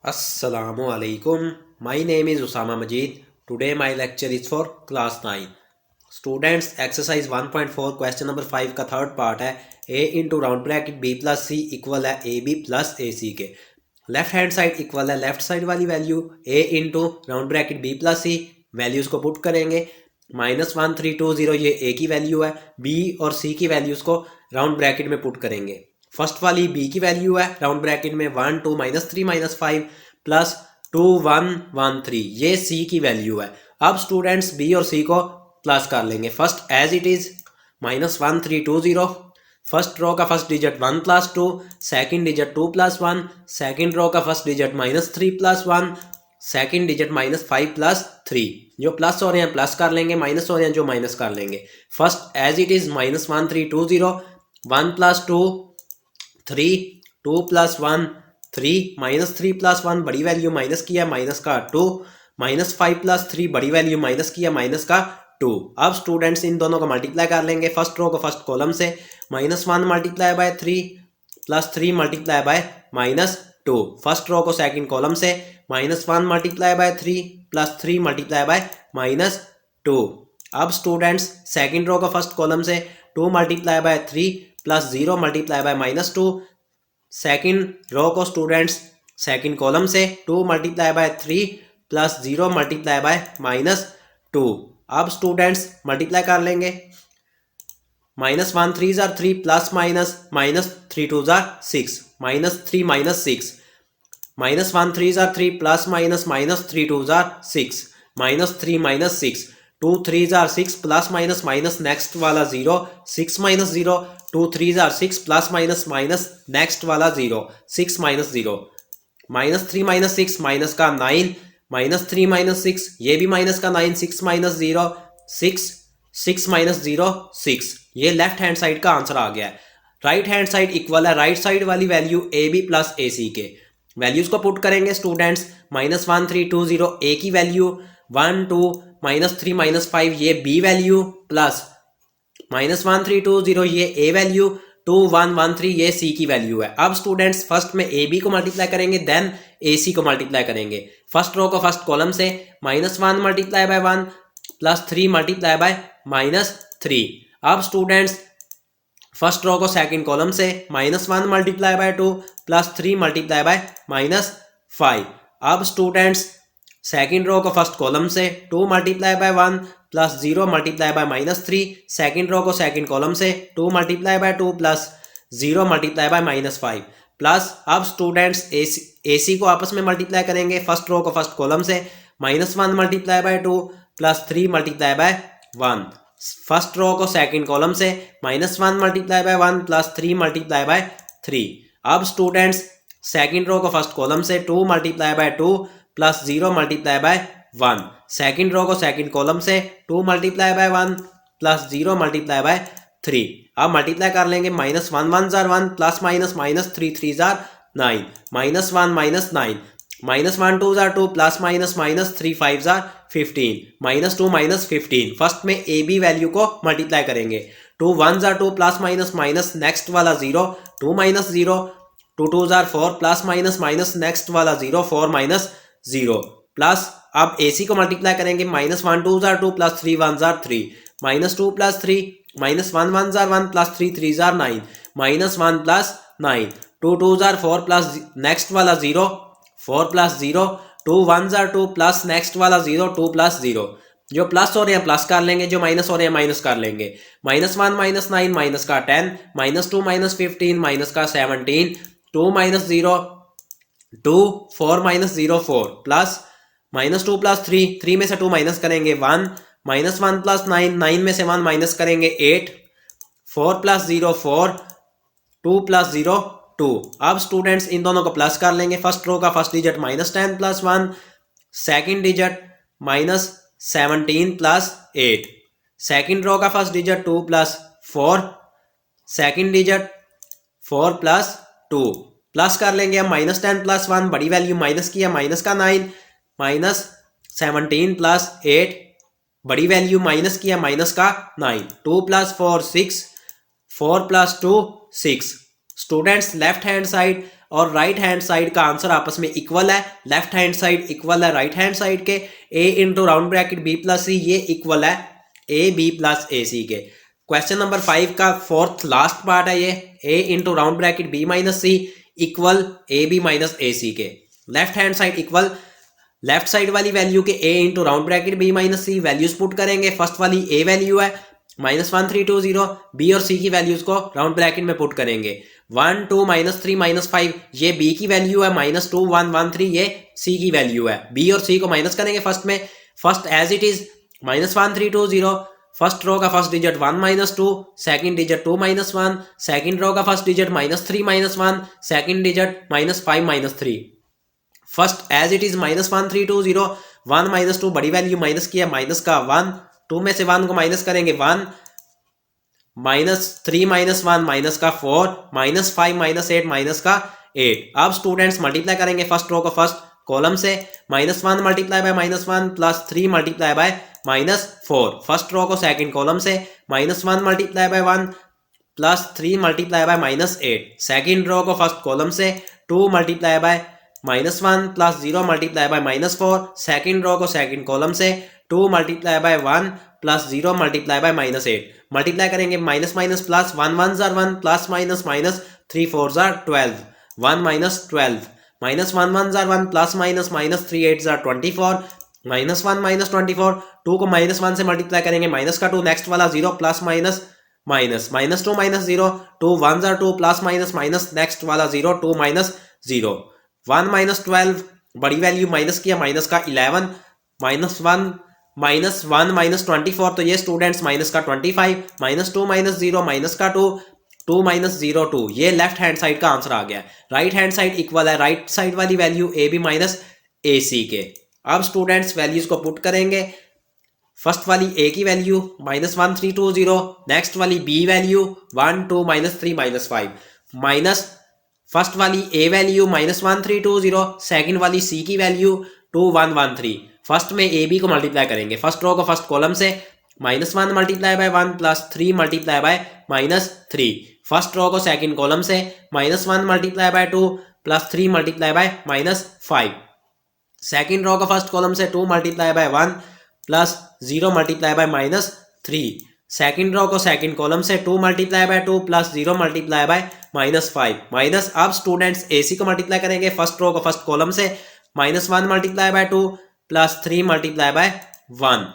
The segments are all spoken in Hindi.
Assalamu alaikum. My name is Usama Majid. Today my lecture is for class 9. Students, exercise 1.4 question number 5 का थर्ड पार्ट है. A into round bracket B plus C equal है AB प्लस AC के. लेफ्ट हैंड साइड इक्वल है लेफ्ट साइड वाली value A into round bracket B plus C. Values को पुट करेंगे. -1320 ये A की वैल्यू है. B और C की वैल्यूज़ को राउंड ब्रैकेट में पुट करेंगे. फर्स्ट वाली B की वैल्यू है राउंड ब्रैकेट में 1 2 -3 -5 प्लस 2 1 1 3 ये C की वैल्यू है. अब स्टूडेंट्स B और C को प्लस कर लेंगे. First as it is -1320. First row का first digit 1 plus 2, second digit 2 plus 1, second row का first digit -3 plus 1, second digit -5 plus 3. जो प्लस हो रहे हैं प्लस कर लेंगे, माइनस हो रहे हैं जो माइनस कर लेंगे. First as it is -1320, 1 plus 2 3, 2 plus 1 3, -3 plus 1 बड़ी वैल्यू माइनस किया माइनस का 2, -5 प्लस 3 बड़ी वैल्यू माइनस किया माइनस का 2. अब स्टूडेंट्स इन दोनों को मल्टीप्लाई कर लेंगे. फर्स्ट रो को फर्स्ट कॉलम से -1 multiply by 3 plus 3 multiply by -2. First row को सेकंड कॉलम से -1 multiply by 3 plus 3 multiply by -2. अब स्टूडेंट्स सेकंड रो को फर्स्ट कॉलम से 2 multiply by 3 plus 0 multiply by -2. Second row को स्टूडेंट्स सेकंड कॉलम से 2 multiply by 3 plus 0 multiply by -2. अब स्टूडेंट्स मल्टीप्लाई कर लेंगे. -1 3 जार 3 प्लस -3 2 जार 6, -3 -6, -1 3 जार 3 प्लस -3 2 जार 6, -3 -6, 2 3 जार 6 प्लस माइनस नेक्स्ट वाला 0, 6 -0, 2 3 जार 6 प्लस माइनस नेक्स्ट वाला 0, 6 -0, -3 -6 माइनस का 9, -3 -6 ये भी माइनस का 9, 6 -0 6, 6 -0 6. ये लेफ्ट हैंड साइड का आंसर आ गया है. राइट हैंड साइड इक्वल है राइट साइड वाली वैल्यू AB प्लस AC के. वैल्यूज को पुट करेंगे स्टूडेंट्स. -1320 A की वैल्यू, 1 2 -3 -5 ये B वैल्यू प्लस -1320 ये A वैल्यू, 2 1 1 3 ये C की वैल्यू है. अब स्टूडेंट्स फर्स्ट में AB को मल्टीप्लाई करेंगे देन AC को मल्टीप्लाई करेंगे. फर्स्ट रो को फर्स्ट कॉलम से -1 multiply by 1 plus 3 multiply by -3. अब स्टूडेंट्स फर्स्ट रो को सेकंड कॉलम से -1 multiply by 2 plus 3 multiply by -5. अब स्टूडेंट्स सेकंड रो को फर्स्ट कॉलम से 2 multiply by 1 plus 0 multiply by -3. Second row को सेकंड कॉलम से 2 multiply by 2 plus 0 multiply by -5 plus. अब स्टूडेंट्स AC को आपस में मल्टीप्लाई करेंगे. फर्स्ट रो को फर्स्ट कॉलम से -1 multiply by 2 plus 3 multiply by 1. First row को सेकंड कॉलम से -1 multiply by 1 plus 3 multiply by 3. अब स्टूडेंट्स सेकंड रो को फर्स्ट कॉलम से 2 multiply by 2 plus 0 multiply by 1. Second row को सेकंड कॉलम से 2 multiply by 1 plus 0 multiply by 3. अब मल्टीप्लाई कर लेंगे. -1 1 जार 1 प्लस -3 3 जार 9, -1 -9, -1 2 जार 2 प्लस -3 5 जार 15, -2 -15. फर्स्ट में AB वैल्यू को मल्टीप्लाई करेंगे. 2 1 जार 2 प्लस माइनस नेक्स्ट वाला 0, 2 -0, 2 2 जार 4 प्लस माइनस नेक्स्ट वाला 0, 4 -0 प्लस. अब AC को मल्टीप्लाई करेंगे. -1 2 जार 2 प्लस 3 1 जार 3, -2 प्लस 3, -1 1 जार 1 प्लस 3 3 जार 9, -1 प्लस 9, 2 2 जार 4 प्लस नेक्स्ट वाला 0, 4 प्लस 0, 2 1 जार 2 प्लस नेक्स्ट वाला 0, 2 प्लस 0. जो प्लस हो रहे हैं प्लस कर लेंगे, जो माइनस हो रहे हैं माइनस कर लेंगे. -1 -9 माइनस का 10, -2 -15 माइनस का 17, 2 -0 2, 4 -0 4 प्लस -2 प्लस 3, 3 में से 2 माइनस करेंगे 1, -1 प्लस 9, 9 में से 1 माइनस करेंगे 8, 4 प्लस 0 4, 2 प्लस 0 2. अब स्टूडेंट्स इन दोनों को प्लस कर लेंगे. फर्स्ट रो का first digit -10 plus 1, second digit -17 plus 8, second row का first digit 2 plus 4, second digit 4 plus 2 plus कर लेंगे. हम -10 प्लस 1 बड़ी वैल्यू माइनस किया माइनस का 9, -17 प्लस 8 बड़ी वैल्यू माइनस किया माइनस का 9, 2 plus 4 6, 4 plus 2 6. Students left hand side और राइट हैंड साइड का आंसर आपस में इक्वल है, लेफ्ट हैंड साइड इक्वल है राइट हैंड साइड के, A into round bracket B plus C ये इक्वल है A B plus A C के। क्वेश्चन नंबर 5 का फोर्थ लास्ट पार्ट है ये, A into round bracket B minus C equal A B minus A C के। Left hand side equal, left side वाली वैल्यू के A into round bracket B minus C values put करेंगे। फर्स्ट वाली ए वैल्यू है -1320, बी और सी की वैल्यूज को राउंड ब्रैकेट में पुट करेंगे। 1 2 -3 -5 ये बी की वैल्यू है, -2 1 1 3 ये सी की वैल्यू है। बी और सी को माइनस करेंगे फर्स्ट में, first as it is -1320, first row का first digit 1 -2, second digit 2 -1, second row का first digit -3 -1, second digit -5 -3। First as it is -1320, 1 -2 बड़ी वैल्यू माइनस किया, माइनस का 1, 2 में से 1 को माइनस करेंगे 1, -3 -1 माइनस का 4, -5 -8 माइनस का 8। अब स्टूडेंट्स मल्टीप्लाई करेंगे फर्स्ट रो को फर्स्ट कॉलम से, -1 multiply by -1 plus 3 multiply by -4। First row को सेकंड कॉलम से, -1 multiply by 1 plus 3 multiply by -8। Second row को फर्स्ट कॉलम से 2 multiply by -1 plus 0 multiply by -4। Second row को सेकंड कॉलम से 2 multiply by 1 plus 0 multiply by -8। Multiply करेंगे माइनस माइनस प्लस, 1 1 जार 1 प्लस माइनस माइनस 3 4 जार 12, 1 -12 -1 1 जार 1 प्लस माइनस माइनस 3 8 जार 24, -1 -24। 2 को -1 से मल्टीप्लाई करेंगे माइनस का 2, नेक्स्ट वाला 0 plus minus minus -2 -0, 2 1 jar 2 plus minus minus next वाला 0 2 -0, 1 -12 बड़ी वैल्यू माइनस किया, माइनस का 11, -1 -24 तो ये स्टूडेंट्स माइनस का 25, -2 -0 माइनस का 2 2 -0 2। ये लेफ्ट हैंड साइड का आंसर आ गया। राइट हैंड साइड इक्वल है राइट साइड वाली value A B minus A C के। अब स्टूडेंट्स वैल्यूज को पुट करेंगे। फर्स्ट वाली ए की वैल्यू -1320, नेक्स्ट वाली बी वैल्यू 1 2 -3 -5, माइनस फर्स्ट वाली ए वैल्यू -1320, सेकंड वाली सी की वैल्यू 2 1 1 3। फर्स्ट में ए बी को मल्टीप्लाई करेंगे, फर्स्ट रो को फर्स्ट कॉलम से, -1 multiply by 1 plus 3 multiply by -3। First row को सेकंड कॉलम से, -1 multiply by 2 plus 3 multiply by -5। Second row को फर्स्ट कॉलम से 2 multiply by 1 plus 0 multiply by -3। Second row को सेकंड कॉलम से 2 multiply by 2 plus 0 multiply by -5 minus. अब स्टूडेंट्स एसी को मल्टीप्लाई करेंगे फर्स्ट रो को फर्स्ट कॉलम से, -1 multiply by 2 plus 3 multiply by 1।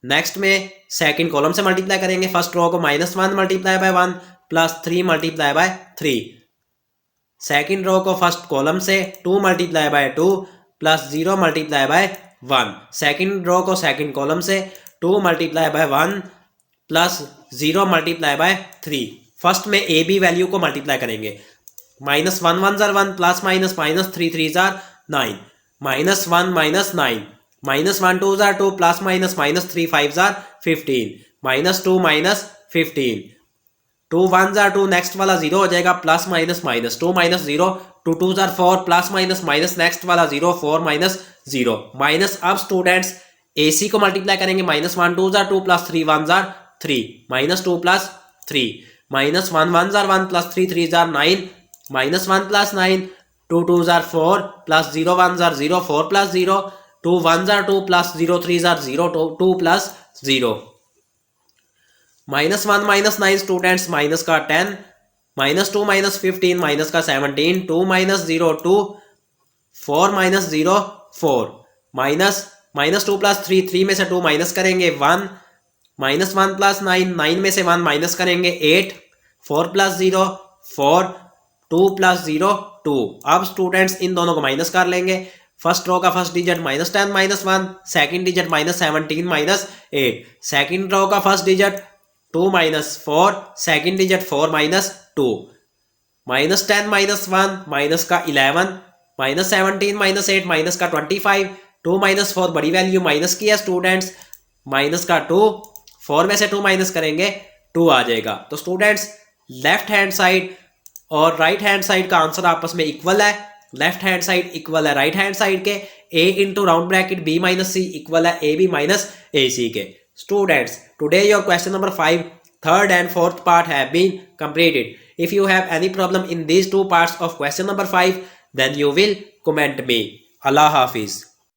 Next में सेकंड कॉलम से मल्टीप्लाई करेंगे फर्स्ट रो को, -1 multiply by 1 plus 3 multiply by 3। Second row को फर्स्ट कॉलम से 2 multiply by 2 plus 0 multiply by 1। Second row को सेकंड कॉलम से 2 multiply by 1 plus 0 multiply by 3। First में ए बी वैल्यू को मल्टीप्लाई करेंगे, -1 1 जार 1 प्लस माइनस -3 3 जार 9, -1 -9, -1 2 जार 2 प्लस माइनस -3 5 जार 15, -2 -15, 2 1 जार 2 नेक्स्ट वाला 0 हो जाएगा, plus minus -2 -0, 2 2 jar 4 plus minus next वाला 0 4 -0 माइनस। अब स्टूडेंट्स AC को मल्टीप्लाई करेंगे, -1 2 जार 2 प्लस 3 1 जार 3, -2 प्लस 3, -1 1 जार 1 प्लस 3 3 जार 9, -1 plus 9, 2 2 jar 4 plus 0 1 jar 0 4 plus 0, 2 1 jar 2 plus 0 3 jar 0 2 plus 0, -1 -9 students minus का 10, -2 -15 माइनस का 17, 2 -0 2, 4 -0 4, -2 प्लस 3 3 में से 2 माइनस करेंगे 1, -1 प्लस 9 9 में से 1 माइनस करेंगे 8, 4 प्लस 0 4, 2 प्लस 0 2। अब स्टूडेंट्स इन दोनों को माइनस कर लेंगे। फर्स्ट रो का first digit -10 -1, second digit -17 -8, second row का first digit 2 -4, second digit 4 -2, -10 -1 minus का 11, -17 -8 माइनस का 25, 2 -4 बड़ी वैल्यू माइनस किया स्टूडेंट्स, माइनस का 2, 4 में से 2 माइनस करेंगे 2 आ जाएगा। तो स्टूडेंट्स लेफ्ट हैंड साइड और राइट हैंड साइड का आंसर आपस में इक्वल है। लेफ्ट हैंड साइड इक्वल है राइट हैंड साइड के, a into round bracket b minus C equal है a b minus a c के। Students today your question number 5 third and fourth part have been completed. If you have any problem in these two parts of question number 5, then you will comment me. Allah Hafiz.